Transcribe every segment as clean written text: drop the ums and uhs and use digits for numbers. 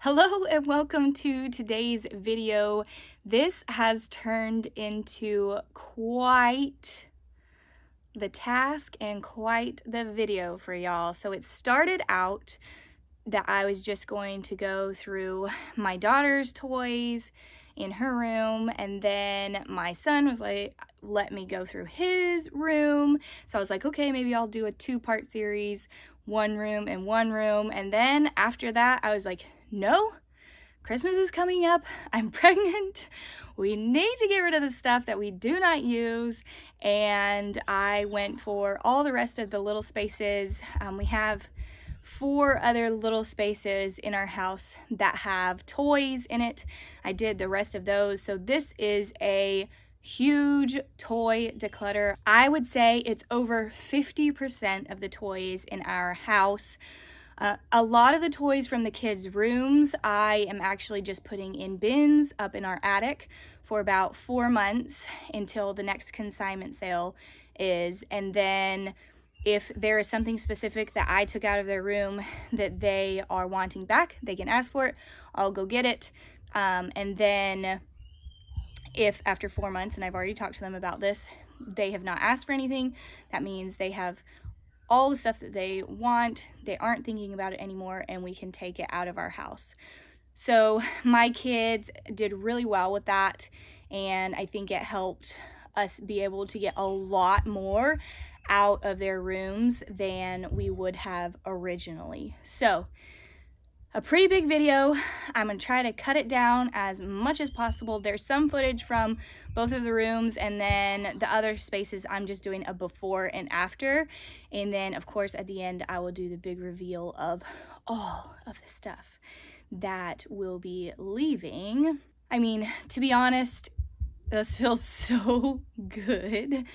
Hello and welcome to today's video. This has turned into quite the task and quite the video for y'all. So it started out that I was just going to go through my daughter's toys in her room, and then my son was like, let me go through his room. So I was like, okay, maybe I'll do a two-part series, one room and one room. And then after that, I was like, no, Christmas is coming up. I'm pregnant. We need to get rid of the stuff that we do not use. And I went for all the rest of the little spaces. We have 4 other little spaces in our house that have toys in it. I did the rest of those. So this is a huge toy declutter. I would say it's over 50% of the toys in our house. A lot of the toys from the kids' rooms, I am actually just putting in bins up in our attic for about 4 months until the next consignment sale is. And then if there is something specific that I took out of their room that they are wanting back, they can ask for it. I'll go get it. And then if after 4 months, and I've already talked to them about this, they have not asked for anything, that means they have all the stuff that they want, they aren't thinking about it anymore, and we can take it out of our house. So my kids did really well with that, and I think it helped us be able to get a lot more out of their rooms than we would have originally. So a pretty big video. I'm gonna try to cut it down as much as possible. There's some footage from both of the rooms, and then the other spaces I'm just doing a before and after. And then of course at the end I will do the big reveal of all of the stuff that will be leaving. I mean, to be honest, this feels so good,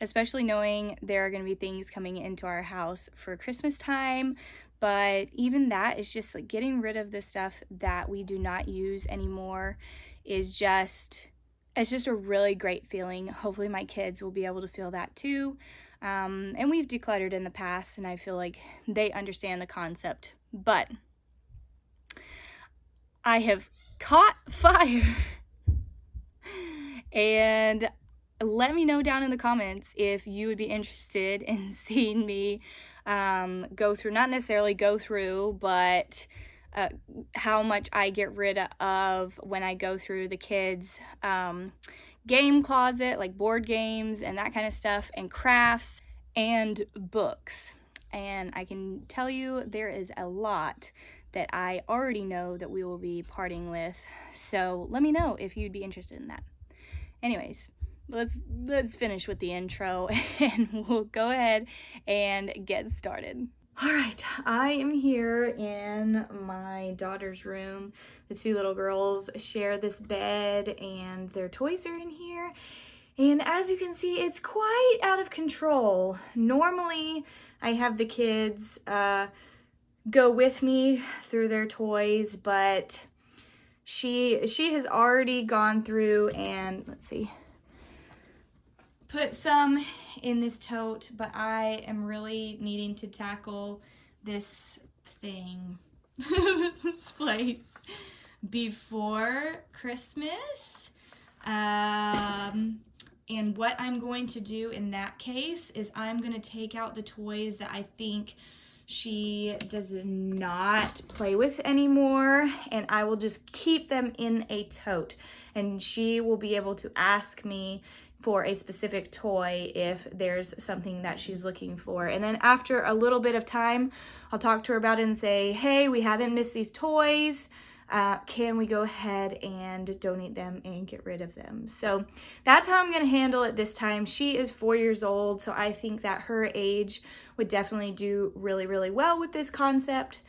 especially knowing there are gonna be things coming into our house for Christmas time. But even that is just like getting rid of the stuff that we do not use anymore is just, it's just a really great feeling. Hopefully my kids will be able to feel that too. And we've decluttered in the past, and I feel like they understand the concept. But I have caught fire. And let me know down in the comments if you would be interested in seeing me go through, not necessarily go through, but how much I get rid of when I go through the kids' game closet, like board games and that kind of stuff, and crafts and books. And I can tell you there is a lot that I already know that we will be parting with. So let me know if you'd be interested in that. Anyways, let's finish with the intro and we'll go ahead and get started. All right, I am here in my daughter's room. The 2 little girls share this bed and their toys are in here. And as you can see, it's quite out of control. Normally, I have the kids go with me through their toys, but she has already gone through and, let's see, put some in this tote, but I am really needing to tackle this thing, this place, before Christmas. And what I'm going to do in that case is I'm going to take out the toys that I think she does not play with anymore, and I will just keep them in a tote, and she will be able to ask me for a specific toy if there's something that she's looking for. And then after a little bit of time, I'll talk to her about it and say, hey, we haven't missed these toys. Can we go ahead and donate them and get rid of them? So that's how I'm gonna handle it this time. She is 4 years old, so I think that her age would definitely do really, really well with this concept.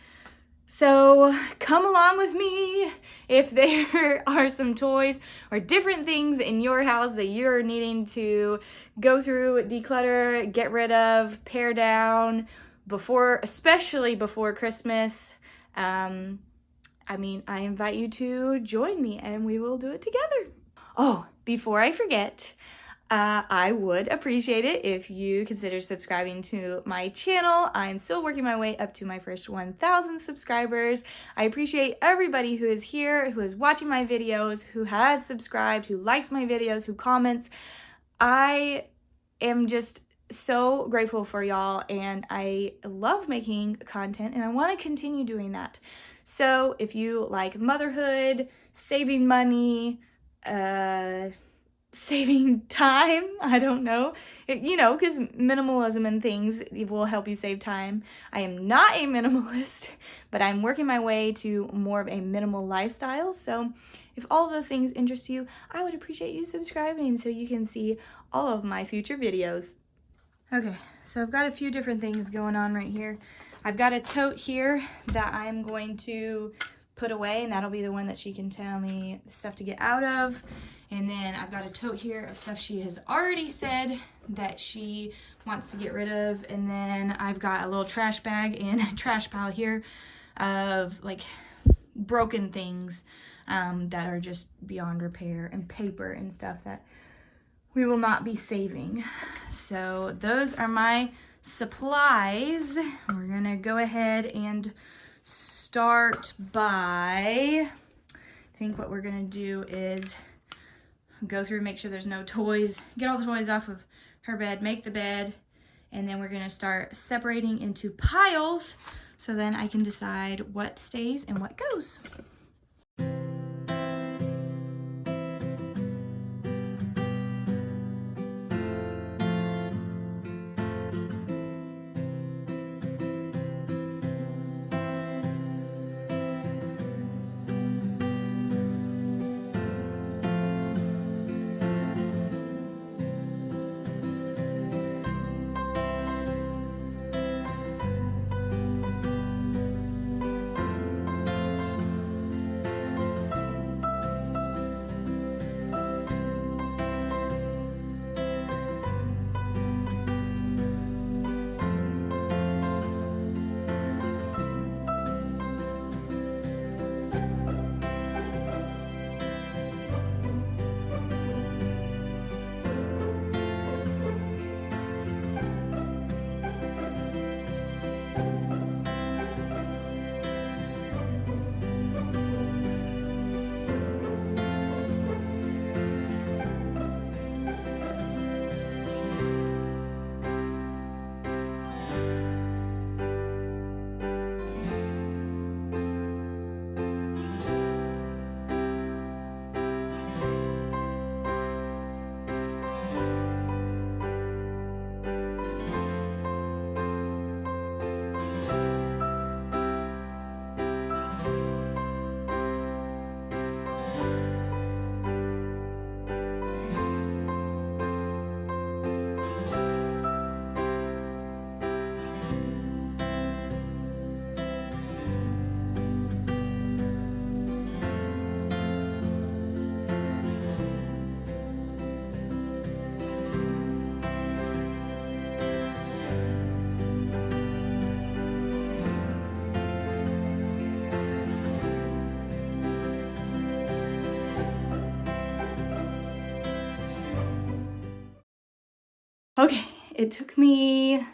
So come along with me if there are some toys or different things in your house that you're needing to go through, declutter, get rid of, pare down before, especially before Christmas. I mean, I invite you to join me and we will do it together. Oh, before I forget, I would appreciate it if you consider subscribing to my channel. I'm still working my way up to my first 1,000 subscribers. I appreciate everybody who is here, who is watching my videos, who has subscribed, who likes my videos, who comments. I am just so grateful for y'all, and I love making content, and I want to continue doing that. So if you like motherhood, saving money, saving time, I don't know, because minimalism and things will help you save time. I am not a minimalist, but I'm working my way to more of a minimal lifestyle. So if all of those things interest you, I would appreciate you subscribing so you can see all of my future videos. Okay, so I've got a few different things going on right here. I've got a tote here that I'm going to put away, and that'll be the one that she can tell me stuff to get out of. And then I've got a tote here of stuff she has already said that she wants to get rid of. And then I've got a little trash bag and a trash pile here of like broken things that are just beyond repair, and paper and stuff that we will not be saving. So those are my supplies. We're gonna go ahead and start by, I think what we're gonna do is go through, make sure there's no toys, get all the toys off of her bed, make the bed, and then we're gonna start separating into piles so then I can decide what stays and what goes. Okay, it took me a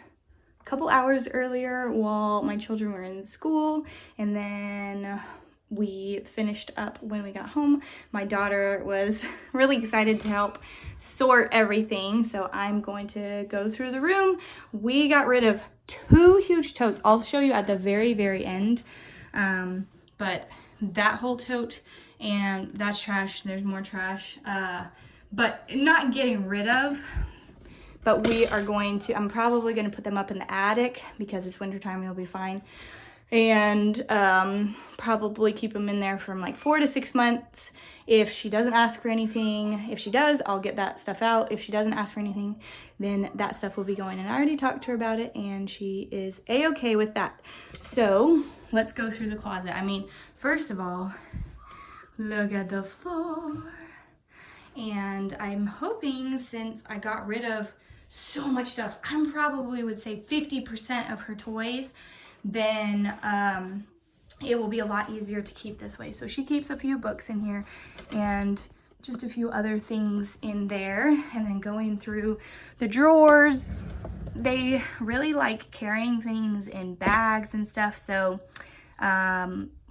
couple hours earlier while my children were in school, and then we finished up when we got home. My daughter was really excited to help sort everything, so I'm going to go through the room. We got rid of 2 huge totes. I'll show you at the very, very end, but that whole tote, and that's trash. There's more trash, but not getting rid of. But we are going to, I'm probably going to put them up in the attic because it's wintertime, it'll be fine. And probably keep them in there from like 4 to 6 months. If she doesn't ask for anything, if she does, I'll get that stuff out. If she doesn't ask for anything, then that stuff will be going. And I already talked to her about it, and she is a-okay with that. So let's go through the closet. I mean, first of all, look at the floor. And I'm hoping, since I got rid of so much stuff, I probably would say 50% of her toys, then it will be a lot easier to keep this way. So she keeps a few books in here, and just a few other things in there. And then going through the drawers, they really like carrying things in bags and stuff. So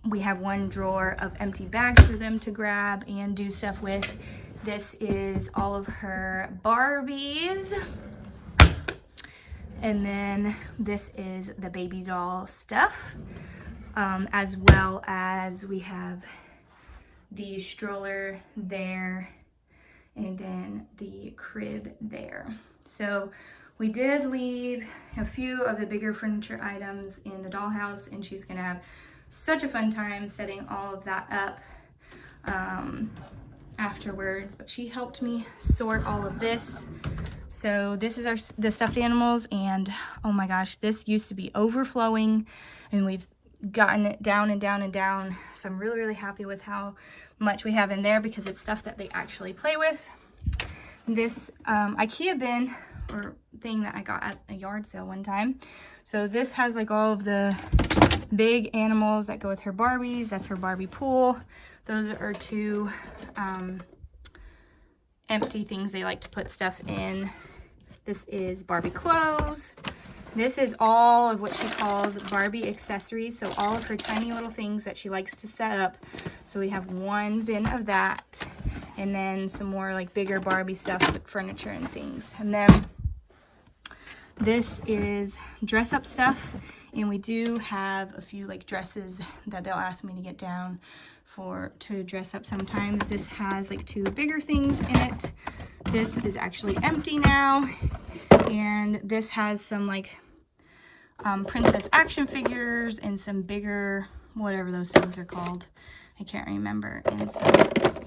we have one drawer of empty bags for them to grab and do stuff with. This is all of her Barbies. And then this is the baby doll stuff, as well as we have the stroller there and then the crib there. So we did leave a few of the bigger furniture items in the dollhouse, and she's gonna have such a fun time setting all of that up afterwards. But she helped me sort all of this. So this is the stuffed animals, and oh my gosh, this used to be overflowing, and we've gotten it down and down and down. So I'm really, really happy with how much we have in there because it's stuff that they actually play with. This IKEA bin or thing that I got at a yard sale one time. So this has like all of the big animals that go with her Barbies. That's her Barbie pool. Those are two empty things they like to put stuff in. This is Barbie clothes. This is all of what she calls Barbie accessories. So all of her tiny little things that she likes to set up. So we have one bin of that, and then some more like bigger Barbie stuff, like furniture and things. And then this is dress up stuff, and we do have a few like dresses that they'll ask me to get down to dress up sometimes. This has like two bigger things in it. This is actually empty now, and this has some like princess action figures and some bigger, whatever those things are called, I can't remember, and some,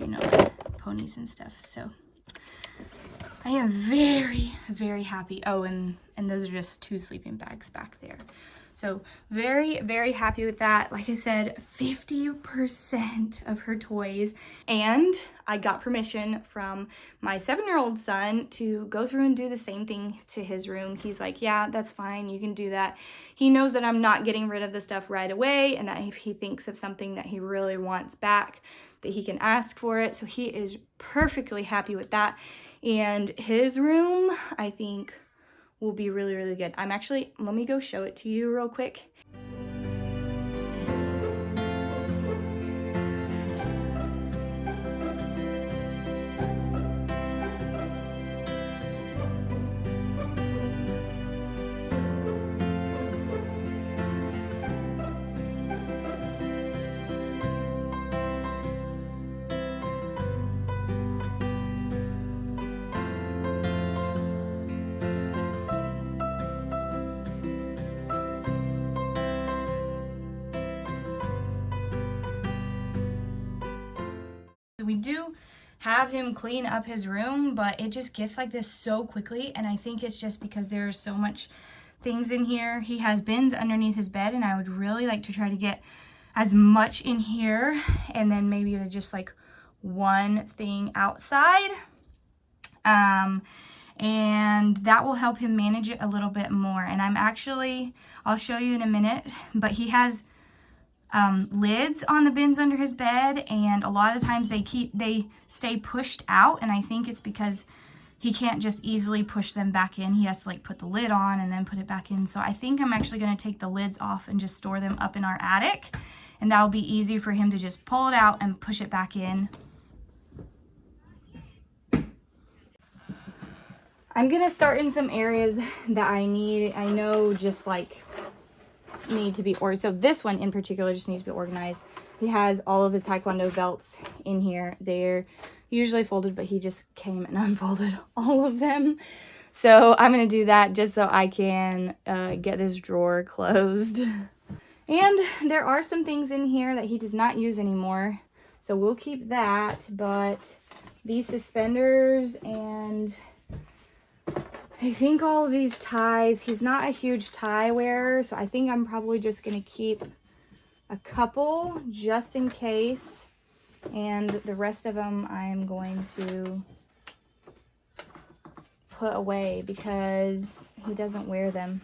you know, like ponies and stuff. So I am very, very happy. Oh, and those are just two sleeping bags back there. So very, very happy with that. Like I said, 50% of her toys. And I got permission from my 7-year-old son to go through and do the same thing to his room. He's like, yeah, that's fine. You can do that. He knows that I'm not getting rid of the stuff right away, and that if he thinks of something that he really wants back, that he can ask for it. So he is perfectly happy with that. And his room, I think, will be really, really good. Let me go show it to you real quick. We do have him clean up his room, but it just gets like this so quickly, and I think it's just because there's so much things in here. He has bins underneath his bed, and I would really like to try to get as much in here, and then maybe just like one thing outside, and that will help him manage it a little bit more. And I'll show you in a minute, but he has lids on the bins under his bed, and a lot of the times they stay pushed out, and I think it's because he can't just easily push them back in. He has to like put the lid on and then put it back in. So I think I'm actually going to take the lids off and just store them up in our attic, and that'll be easy for him to just pull it out and push it back in. I'm going to start in some areas that I know just like need to be organized. So this one in particular just needs to be organized. He has all of his taekwondo belts in here. They're usually folded, but he just came and unfolded all of them. So I'm going to do that just so I can get this drawer closed. And there are some things in here that he does not use anymore, so we'll keep that. But these suspenders and I think all of these ties, he's not a huge tie wearer, so I think I'm probably just going to keep a couple just in case, and the rest of them I'm going to put away because he doesn't wear them.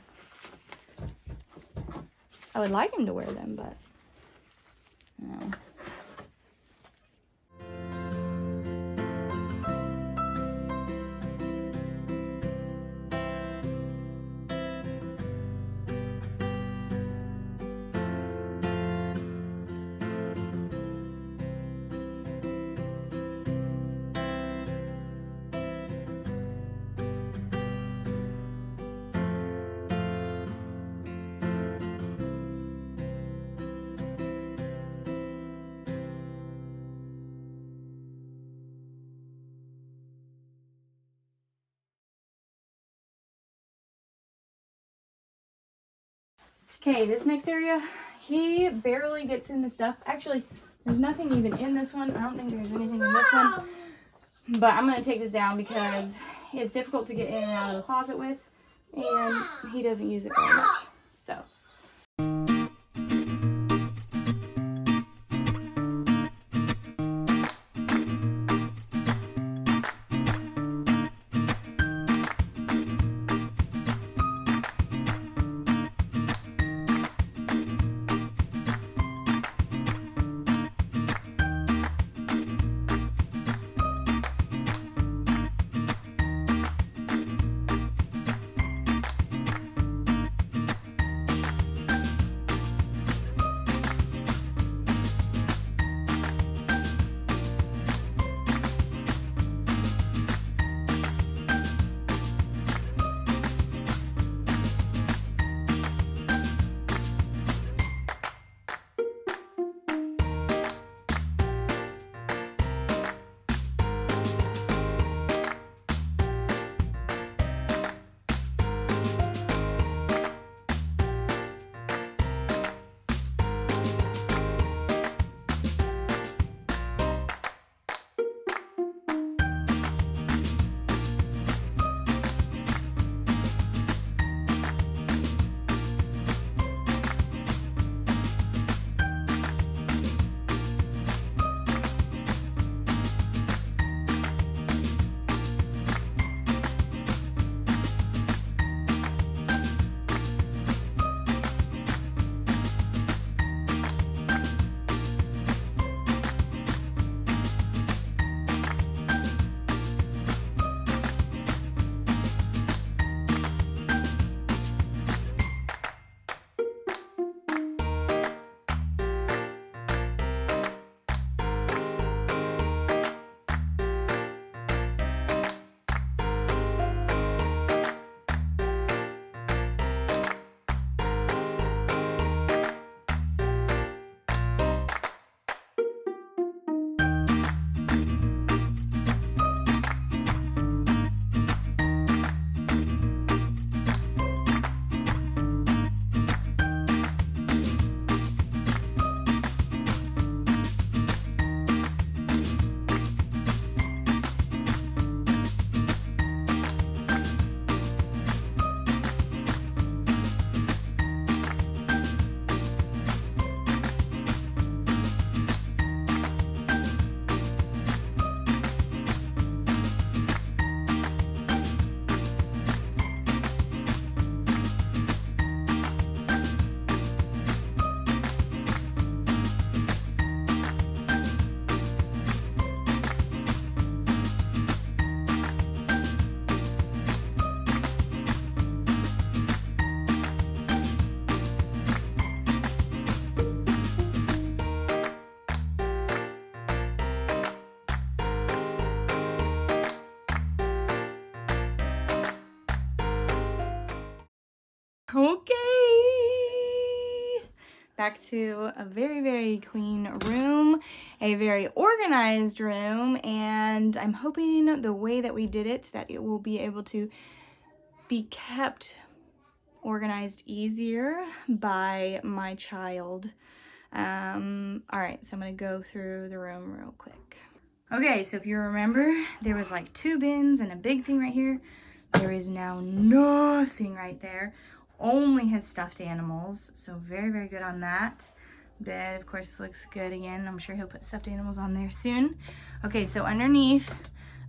I would like him to wear them, but no. Okay, this next area, he barely gets in the stuff. Actually, there's nothing even in this one. I don't think there's anything in this one. But I'm going to take this down because it's difficult to get in and out of the closet with. And he doesn't use it very much. So. Okay, back to a very, very clean room, a very organized room, and I'm hoping the way that we did it, that it will be able to be kept organized easier by my child. All right, so I'm gonna go through the room real quick. Okay, so if you remember, there was like 2 bins and a big thing right here. There is now nothing right there. Only his stuffed animals, so very, very good on that. Bed, of course, looks good again. I'm sure he'll put stuffed animals on there soon. Okay, so underneath,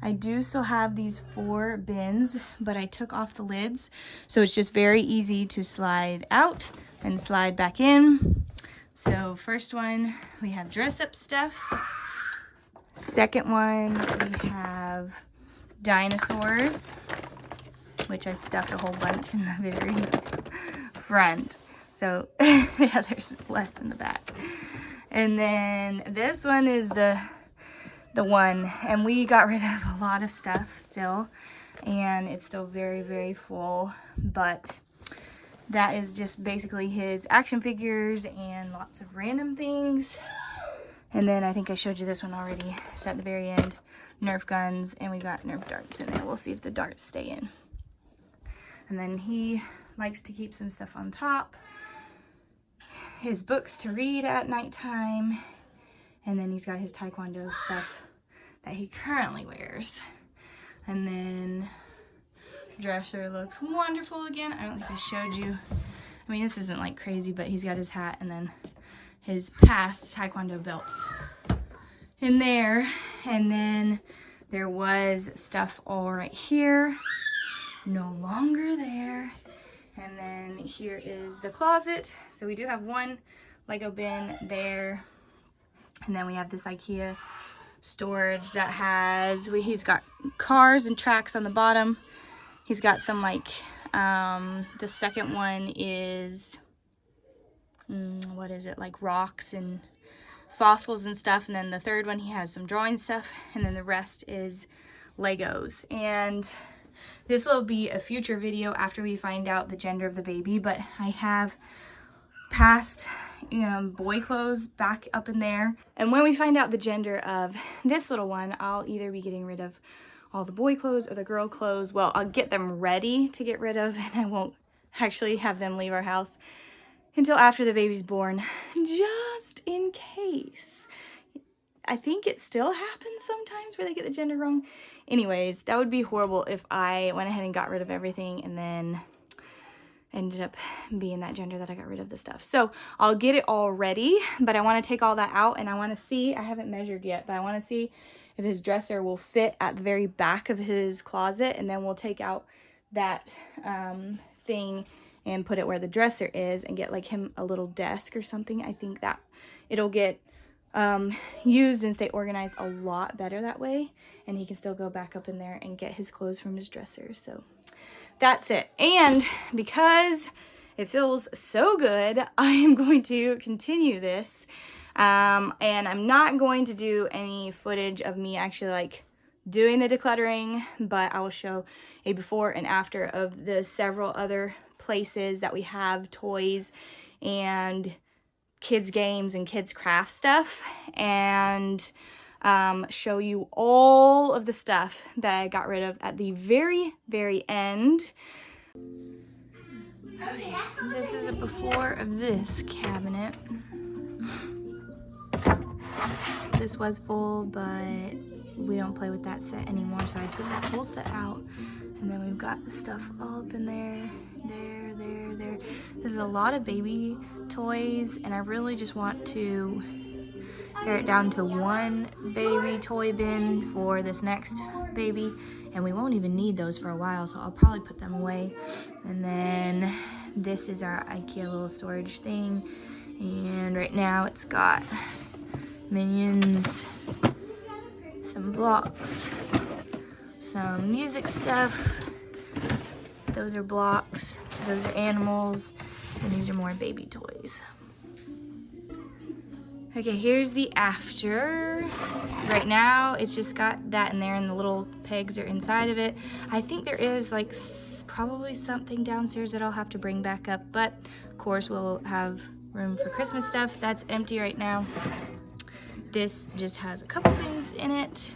I do still have these 4 bins, but I took off the lids, so it's just very easy to slide out and slide back in. So first one, we have dress-up stuff. Second one, we have dinosaurs, which I stuffed a whole bunch in the very front. So yeah, there's less in the back. And then this one is the one, and we got rid of a lot of stuff still, and it's still very, very full, but that is just basically his action figures and lots of random things. And then I think I showed you this one already. It's at the very end. Nerf guns, and we got Nerf darts in there. We'll see if the darts stay in. And then he likes to keep some stuff on top. his books to read at nighttime. And then he's got his taekwondo stuff that he currently wears. And then dresser looks wonderful again. I don't think I showed you. I mean, this isn't like crazy, but he's got his hat and then his past taekwondo belts in there. And then there was stuff all right here, no longer there. And then here is the closet. So we do have one Lego bin there. And then we have this IKEA storage that has, he's got cars and tracks on the bottom. He's got some like, the second one is, what is it, like rocks and fossils and stuff. And then the third one, he has some drawing stuff. And then the rest is Legos. And this will be a future video after we find out the gender of the baby. But I have passed boy clothes back up in there. And when we find out the gender of this little one, I'll either be getting rid of all the boy clothes or the girl clothes. Well, I'll get them ready to get rid of, and I won't actually have them leave our house until after the baby's born, just in case. I think it still happens sometimes where they get the gender wrong. Anyways, that would be horrible if I went ahead and got rid of everything and then ended up being that gender that I got rid of the stuff. So I'll get it all ready, but I want to take all that out, and I want to see, I haven't measured yet, but I want to see if his dresser will fit at the very back of his closet, and then we'll take out that thing and put it where the dresser is and get like him a little desk or something. I think that it'll get used and stay organized a lot better that way, and he can still go back up in there and get his clothes from his dresser. So that's it. And because it feels so good, I am going to continue this. And I'm not going to do any footage of me actually like doing the decluttering, but I will show a before and after of the several other places that we have toys and kids games and kids craft stuff, and show you all of the stuff that I got rid of at the very, very end. Okay, this is a before of this cabinet. This was full, but we don't play with that set anymore, so I took that whole set out. And then we've got the stuff all up in there, there. This is a lot of baby toys, and I really just want to pare it down to one baby toy bin for this next baby, and we won't even need those for a while, so I'll probably put them away. And then this is our IKEA little storage thing, and right now it's got Minions, some blocks, some music stuff. Those are blocks, those are animals, and these are more baby toys. Okay, here's the after. Right now, it's just got that in there, and the little pegs are inside of it. I think there is like probably something downstairs that I'll have to bring back up, but of course we'll have room for Christmas stuff. That's empty right now. This just has a couple things in it,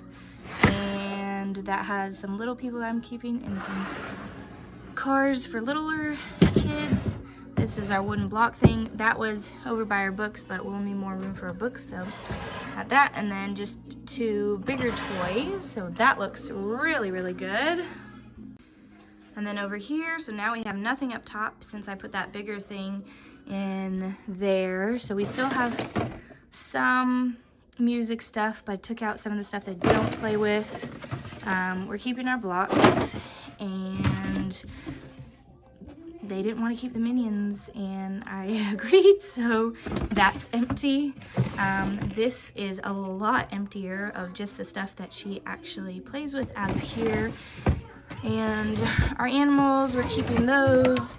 and that has some little people that I'm keeping and some cars for littler kids. This is our wooden block thing. That was over by our books, but we'll need more room for our books, so got that. And then just two bigger toys, so that looks really, really good. And then over here, so now we have nothing up top since I put that bigger thing in there. So we still have some music stuff, but I took out some of the stuff that I don't play with. We're keeping our blocks, and they didn't want to keep the Minions, and I agreed, so that's empty. This is a lot emptier of just the stuff that she actually plays with out of here. And our animals, we're keeping those,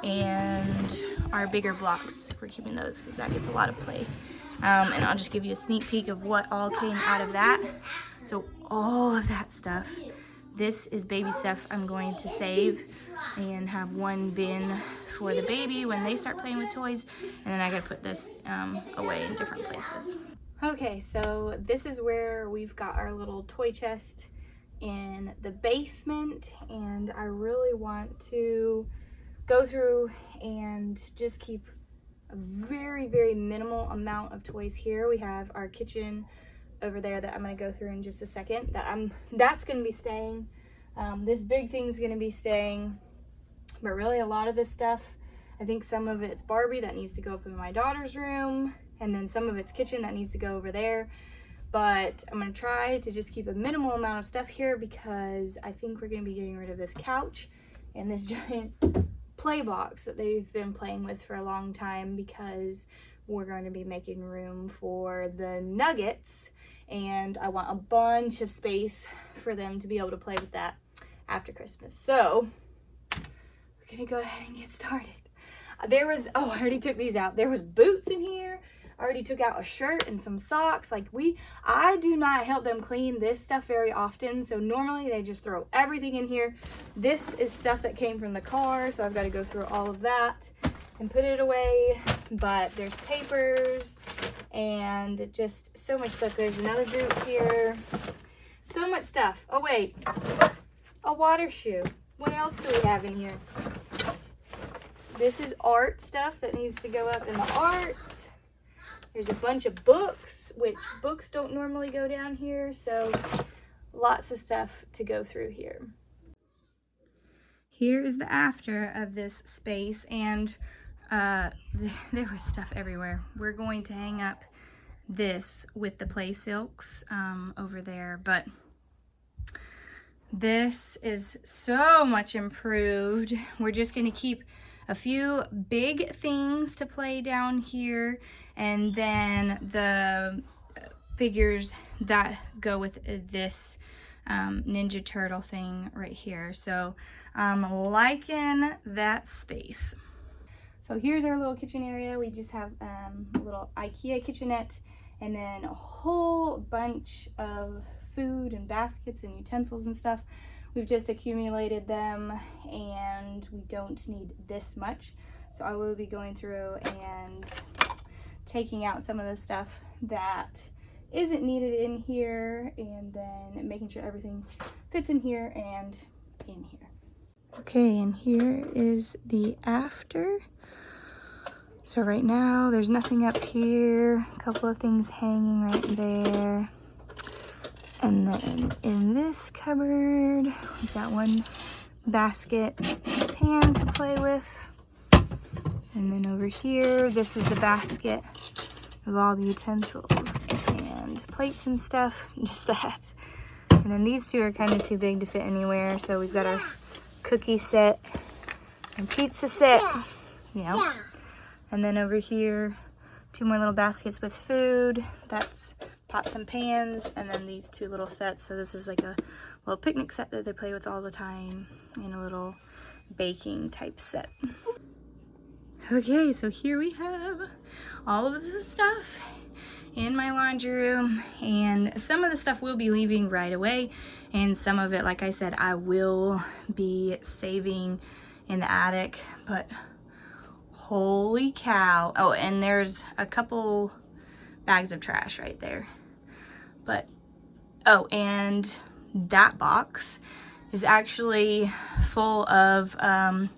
and our bigger blocks, we're keeping those because that gets a lot of play. And I'll just give you a sneak peek of what all came out of that. So all of that stuff, this is baby stuff I'm going to save and have one bin for the baby when they start playing with toys, and then I gotta put this away in different places. Okay, so this is where we've got our little toy chest in the basement, and I really want to go through and just keep a very, very minimal amount of toys here. We have our kitchen over there that I'm going to go through in just a second. That's going to be staying. This big thing's going to be staying. But really a lot of this stuff, I think some of it's Barbie that needs to go up in my daughter's room, and then some of it's kitchen that needs to go over there. But I'm going to try to just keep a minimal amount of stuff here because I think we're going to be getting rid of this couch and this giant play box that they've been playing with for a long time, because we're going to be making room for the nuggets, and I want a bunch of space for them to be able to play with that after Christmas. So we're gonna go ahead and get started. I already took these out. There was boots in here. I already took out a shirt and some socks. I do not help them clean this stuff very often, so normally they just throw everything in here. This is stuff that came from the car, so I've got to go through all of that and put it away. But there's papers and just so much stuff. There's another boot here. So much stuff. Oh wait, a water shoe. What else do we have in here? This is art stuff that needs to go up in the arts. There's a bunch of books, which books don't normally go down here, so lots of stuff to go through here. Here is the after of this space, and there was stuff everywhere. We're going to hang up this with the play silks over there, but this is so much improved. We're just going to keep a few big things to play down here, and then the figures that go with this Ninja Turtle thing right here. So I'm liking that space. So here's our little kitchen area. We just have a little IKEA kitchenette, and then a whole bunch of food and baskets and utensils and stuff. We've just accumulated them, and we don't need this much. So I will be going through and taking out some of the stuff that isn't needed in here, and then making sure everything fits in here and in here. Okay, and here is the after. So right now there's nothing up here, a couple of things hanging right there. And then in this cupboard, we've got one basket pan to play with. And then over here, this is the basket of all the utensils and plates and stuff, just that. And then these two are kind of too big to fit anywhere, so we've got our cookie set and pizza set. Yeah. And then over here, two more little baskets with food. That's pots and pans, and then these two little sets. So this is like a little picnic set that they play with all the time, and a little baking type set. Okay, so here we have all of the stuff in my laundry room, and some of the stuff we'll be leaving right away, and some of it, like I said, I will be saving in the attic. But holy cow. Oh, and there's a couple bags of trash right there. But, oh, and that box is actually full of, I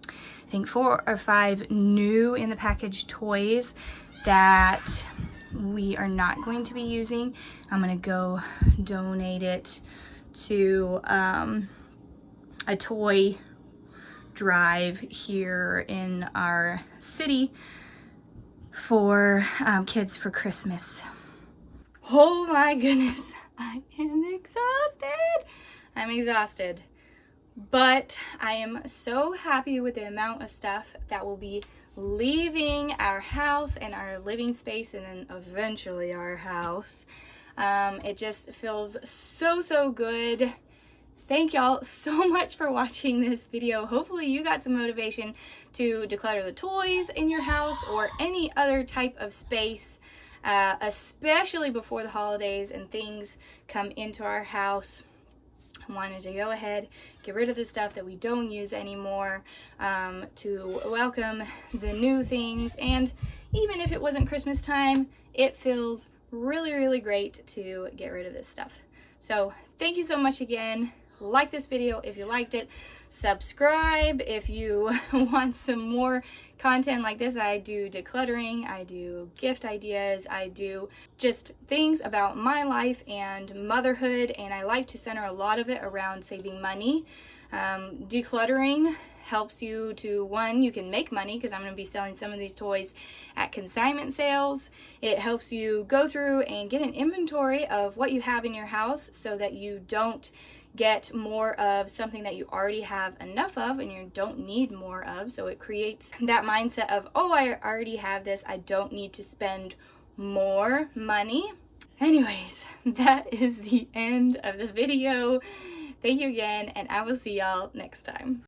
think 4 or 5 new in the package toys that we are not going to be using. I'm gonna go donate it to a toy drive here in our city for kids for Christmas. Oh my goodness, I am exhausted. I'm exhausted. But I am so happy with the amount of stuff that will be leaving our house and our living space, and then eventually our house. It just feels so good. Thank y'all so much for watching this video. Hopefully you got some motivation to declutter the toys in your house or any other type of space, especially before the holidays and things come into our house. I wanted to go ahead, get rid of the stuff that we don't use anymore, to welcome the new things. And even if it wasn't Christmas time, it feels really great to get rid of this stuff. So thank you so much again. Like this video if you liked it. Subscribe if you want some more content like this. I do decluttering, I do gift ideas, I do just things about my life and motherhood, and I like to center a lot of it around saving money. Decluttering helps you to, one, you can make money because I'm going to be selling some of these toys at consignment sales. It helps you go through and get an inventory of what you have in your house so that you don't get more of something that you already have enough of and you don't need more of. So it creates that mindset of, oh, I already have this, I don't need to spend more money. Anyways, that is the end of the video. Thank you again, and I will see y'all next time.